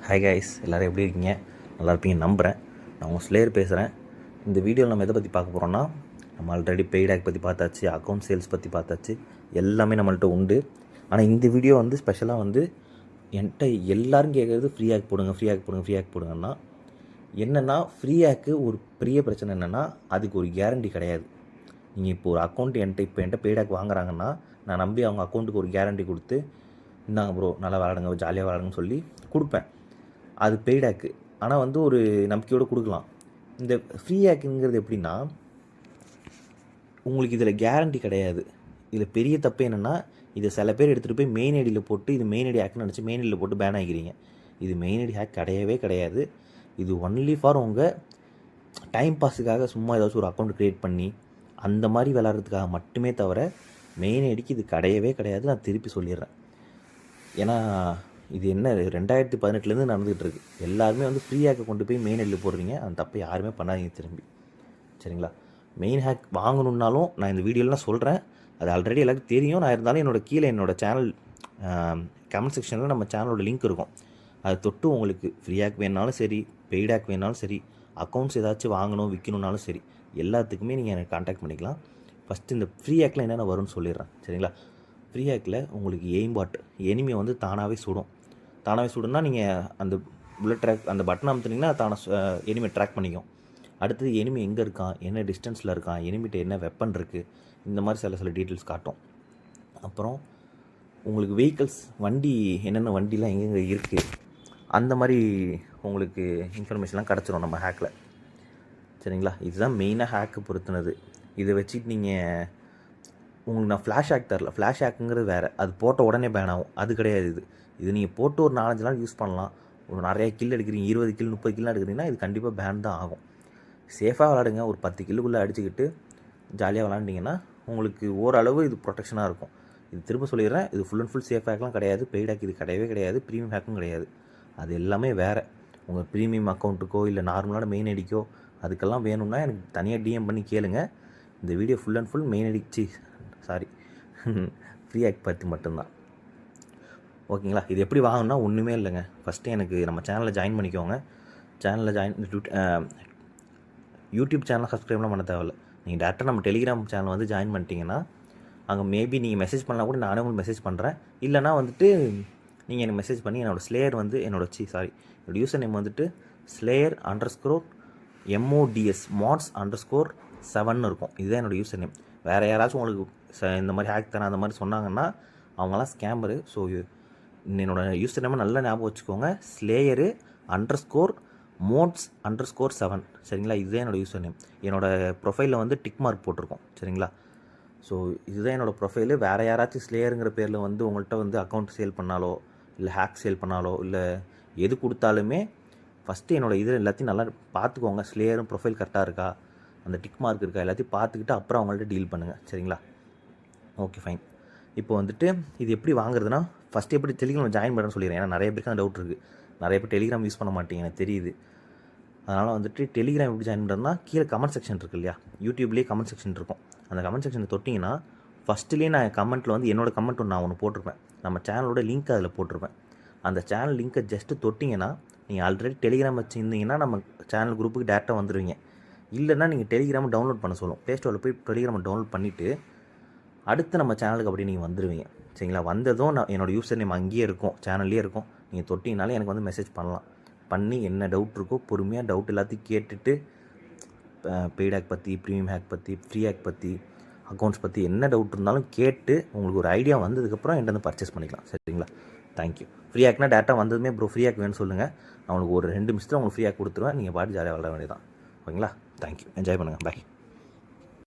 Hi guys, எல்லோரும் எப்படி இருக்கீங்க? நல்லா இருப்பீங்க நம்புகிறேன். நான் உங்கள் ஸ்லேயர் பேசுகிறேன். இந்த வீடியோவில் நம்ம எதை பற்றி பார்க்க போகிறோன்னா, நம்ம ஆல்ரெடி பெய்ட் ஆக் பற்றி பார்த்தாச்சு, அக்கௌண்ட் சேல்ஸ் பற்றி பார்த்தாச்சு, எல்லாமே நம்மள்ட்ட உண்டு. ஆனால் இந்த வீடியோ வந்து ஸ்பெஷலாக வந்து என்கிட்ட எல்லோரும் கேட்குறது ஃப்ரீ ஆக் போடுங்க, ஃப்ரீ ஆக் போடுங்க, ஃப்ரீ ஆக் போடுங்கன்னா என்னென்னா, ஃப்ரீ ஆக்கு ஒரு பெரிய பிரச்சனை என்னென்னா, அதுக்கு ஒரு கேரண்டி கிடையாது. நீங்கள் இப்போ ஒரு அக்கௌண்ட் என்கிட்ட பெய்ட் ஆக் வாங்குறாங்கன்னா, நான் நம்பி அவங்க அக்கௌண்ட்டுக்கு ஒரு கேரண்டி கொடுத்து, இந்தாங்க ப்ரோ நல்லா விளாடுங்க, ஜாலியாக விளாடுங்கன்னு சொல்லி கொடுப்பேன். அது பெய்ட் ஆக்கு. ஆனால் வந்து ஒரு நம்பிக்கையோடு கொடுக்கலாம். இந்த ஃப்ரீ ஆக்குங்கிறது எப்படின்னா, உங்களுக்கு இதில் கேரண்டி கிடையாது. இதில் பெரிய தப்பு என்னென்னா, இதை சில பேர் எடுத்துகிட்டு போய் மெயின் ஐடியில் போட்டு இது மெயின் ஐடி ஹேக்னு நினச்சி மெயின் ஐடியில் போட்டு பேன் ஆகிக்கிறீங்க. இது மெயின் ஐடி ஹேக் கிடையவே கிடையாது. இது ஒன்லி ஃபார் உங்கள் டைம் பாஸுக்காக சும்மா ஏதாச்சும் ஒரு அக்கௌண்ட் க்ரியேட் பண்ணி அந்த மாதிரி விளாட்றதுக்காக மட்டுமே தவிர மெயின் ஐடிக்கு இது கிடையவே கிடையாது. நான் திருப்பி சொல்லிடுறேன். ஏன்னா இது என்ன 2018 நடந்துகிட்டு இருக்குது. எல்லாருமே வந்து ஃப்ரீ ஹேக்கை கொண்டு போய் மெயின் ஐடியில் போடுறீங்க. அந்த தப்பை யாருமே பண்ணாதீங்க திரும்பி. சரிங்களா? மெயின் ஹேக் வாங்கணுன்னாலும் நான் இந்த வீடியோலாம் சொல்கிறேன். அது ஆல்ரெடி எல்லாருக்கும் தெரியும். நான் இருந்தாலும் கீழே என்னோடய சேனல் கமெண்ட் செக்ஷனில் நம்ம சேனலோட லிங்க் இருக்கும். அதை தொட்டு உங்களுக்கு ஃப்ரீ ஹேக் வேணாலும் சரி, பெய்ட் ஹேக் வேணாலும் சரி, அக்கௌண்ட்ஸ் ஏதாச்சும் வாங்கணும் விற்கணுன்னாலும் சரி, எல்லாத்துக்குமே நீங்கள் எனக்கு கான்டாக்ட் பண்ணிக்கலாம். ஃபஸ்ட்டு இந்த ஃப்ரீ ஹேக்கில் என்னென்ன வரும்னு சொல்லிடுறேன். சரிங்களா? ஃப்ரீ ஹேக்கில் உங்களுக்கு எய்ம்பாட் எனிமியை வந்து தானாகவே சுடும். தானாகவே சுடுனா நீங்கள் அந்த புல்லட் ட்ராக் அந்த பட்டன் அமுத்துனீங்கன்னா தானாக எனிமி ட்ராக் பண்ணிக்கும். அடுத்தது எனிமி எங்கே இருக்கான், என்ன டிஸ்டன்ஸில் இருக்கான், எனிமிட்ட என்ன வெப்பன் இருக்குது, இந்த மாதிரி சில டீட்டெயில்ஸ் காட்டும். அப்புறம் உங்களுக்கு வெஹிக்கல்ஸ், வண்டி என்னென்ன வண்டிலாம் எங்கெங்கே இருக்குது, அந்த மாதிரி உங்களுக்கு இன்ஃபர்மேஷன்லாம் கிடச்சிரும் நம்ம ஹேக்கில். சரிங்களா? இதுதான் மெயினாக ஹேக்கு பொறுத்துனது. இதை வச்சுட்டு நீங்கள் உங்களுக்கு நான் ஃப்ளாஷ் ஹேக் தரல. ஃப்ளாஷ் ஹேக்குங்கிறது வேறு. அது போட்ட உடனே பேன் ஆகும். அது கிடையாது. இது நீங்கள் போட்டு ஒரு 4-5 நாள் யூஸ் பண்ணலாம். ஒரு நிறைய கில் எடுக்கிறீங்க, 20 கில் 30 கில்லாம் எடுக்கிறீங்கன்னா இது கண்டிப்பாக பேன் தான் ஆகும். சேஃபாக விளாடுங்க. ஒரு 10 கில்லுக்குள்ளே அடிச்சுக்கிட்டு ஜாலியாக விளாண்டிங்கன்னா உங்களுக்கு ஓரளவு இது ப்ரொடெக்ஷனாக இருக்கும். இது திரும்ப சொல்லிடுறேன், இது ஃபுல் அண்ட் ஃபுல் சேஃப் ஹேக்லாம் கிடையாது. பெய்ட் ஹேக் இது கிடையவே கிடையாது. ப்ரீமியம் ஹேக்கும் கிடையாது. அது எல்லாமே வேறு. உங்கள் ப்ரீமியம் அக்கௌண்ட்டுக்கோ இல்லை நார்மலான மெயின் ஐடிக்கோ அதுக்கெல்லாம் வேணும்னா எனக்கு தனியாக டிஎம் பண்ணி கேளுங்க. இந்த video full and full main ID free hack பற்றி மட்டும்தான். ஓகேங்களா? இது எப்படி வாங்கணும்னா ஒன்றுமே இல்லைங்க. ஃபஸ்ட்டு எனக்கு நம்ம சேனலில் ஜாயின் பண்ணிக்கோங்க. யூடியூப் சேனலை சப்ஸ்கிரைப்லாம் பண்ண தேவையில்ல. நீங்கள் டேரெக்டாக நம்ம டெலிகிராம் சேனல் வந்து ஜாயின் பண்ணிட்டீங்கன்னா அங்கே மேபி நீங்கள் மெசேஜ் பண்ணலாம் கூட நானே உங்களுக்கு மெசேஜ் பண்ணுறேன். இல்லைனா வந்துட்டு நீங்கள் எனக்கு மெசேஜ் பண்ணி என்னோடய ஸ்லேயர் வந்து என்னோடய யூசர் நேம் வந்துட்டு slayer_mods_7 இருக்கும். இதுதான் என்னோடய யூசர் நேம். வேறு யாராச்சும் உங்களுக்கு இந்த மாதிரி ஹேக் தானே அந்த மாதிரி சொன்னாங்கன்னா அவங்களாம் ஸ்கேமரு. ஸோ என்னோடய யூசர் நேமை நல்லா ஞாபகம் வச்சுக்கோங்க. slayer_mods_7. சரிங்களா? இதுதான் என்னோடய யூசர் நேம். என்னோடய ப்ரொஃபைலில் வந்து டிக் மார்க் போட்டிருக்கோம். சரிங்களா? ஸோ இதுதான் என்னோடய ப்ரொஃபைலு. வேறு யாராச்சும் ஸ்லேயருங்கிற பேரில் வந்து உங்கள்கிட்ட வந்து அக்கௌண்ட் சேல் பண்ணாலோ இல்லை ஹேக் சேல் பண்ணாலோ இல்லை எது கொடுத்தாலுமே ஃபஸ்ட்டு என்னோடய இது எல்லாத்தையும் நல்லா பார்த்துக்கோங்க. ஸ்லேயரும் ப்ரொஃபைல் கரெக்டாக இருக்கா, அந்த டிக் மார்க் இருக்கா, எல்லாத்தையும் பார்த்துக்கிட்டு அப்புறம் அவங்கள்ட்ட டீல் பண்ணுங்கள். சரிங்களா? Okay fine. இப்போ வந்துட்டு இது எப்படி வாங்குறதுனா, ஃபஸ்ட்டு எப்படி டெலிகிராம் ஜாயின் பண்ணுறேன்னு சொல்லிடுறேன். ஏன்னா நிறைய பேருக்கு அந்த டவுட் இருக்குது. நிறைய பேர் டெலிகிராம் யூஸ் பண்ண மாட்டீங்க, எனக்கு தெரியுது. அதனால் வந்துட்டு டெலிகிராம் எப்படி ஜாயின் பண்ணுறதுனா, கீழே கமெண்ட் செக்ஷன் இருக்குது இல்லையா, யூடியூப்லேயே கமெண்ட் செக்ஷன் இருக்கும். அந்த கமெண்ட் செக்ஷனை தொட்டிங்கன்னா ஃபஸ்ட்டுலேயே நான் கமெண்ட்டில் வந்து என்னோடய கமெண்ட் நான் ஒன்று போட்டிருப்பேன். நம்ம சேனலோட லிங்க் அதில் போட்டிருப்பேன். அந்த சேனல் லிங்க்கை ஜஸ்ட்டு தொட்டிங்கன்னா நீங்கள் ஆல்ரெடி டெலிகிராம் வச்சுருந்தீங்கன்னா நம்ம சேனல் குரூப்புக்கு டேரெக்டாக வந்துடுவீங்க. இல்லைன்னா நீங்கள் டெலிகிராமை டவுன்லோட் பண்ண சொல்லும். ப்ளே ஸ்டோரில் போய் டெலிகிராமை டவுன்லோட் பண்ணிவிட்டு அடுத்து நம்ம சேனலுக்கு அப்படியே நீங்கள் வந்துடுவீங்க. சரிங்களா? வந்ததும் நான் என்னோடய யூசர் நேம் அங்கேயே இருக்கும், சேனல்லே இருக்கும். நீங்கள் தொட்டிங்கனாலே எனக்கு வந்து மெசேஜ் பண்ணலாம். பண்ணி என்ன டவுட் இருக்கோ பொறுமையாக டவுட் எல்லாத்தையும் கேட்டுட்டு பெய்ட் ஹேக் பற்றி, ப்ரீமியம் ஹேக் பற்றி, ஃப்ரீ ஹேக் பற்றி, அக்கௌண்ட்ஸ் பற்றி என்ன டவுட் இருந்தாலும் கேட்டு உங்களுக்கு ஒரு ஐடியா வந்ததுக்கப்புறம் என்கிட்ட வந்து பர்ச்சேஸ் பண்ணிக்கலாம். சரிங்களா? தேங்க்யூ. ஃப்ரீ ஹேக்னா டேட்டா வந்ததுமே ப்ரோ ஃப்ரீ ஹேக் வேணும்னு சொல்லுங்கள். நான் உங்களுக்கு ஒரு 2 நிமிஷத்தில் உங்களுக்கு ஃப்ரீ ஹேக் கொடுத்துருவேன். நீங்கள் பாட்டு ஜாலியாக விளாட வேண்டியதான். ஓகேங்களா? தேங்க்யூ. என்ஜாய் பண்ணுங்கள். பாய்.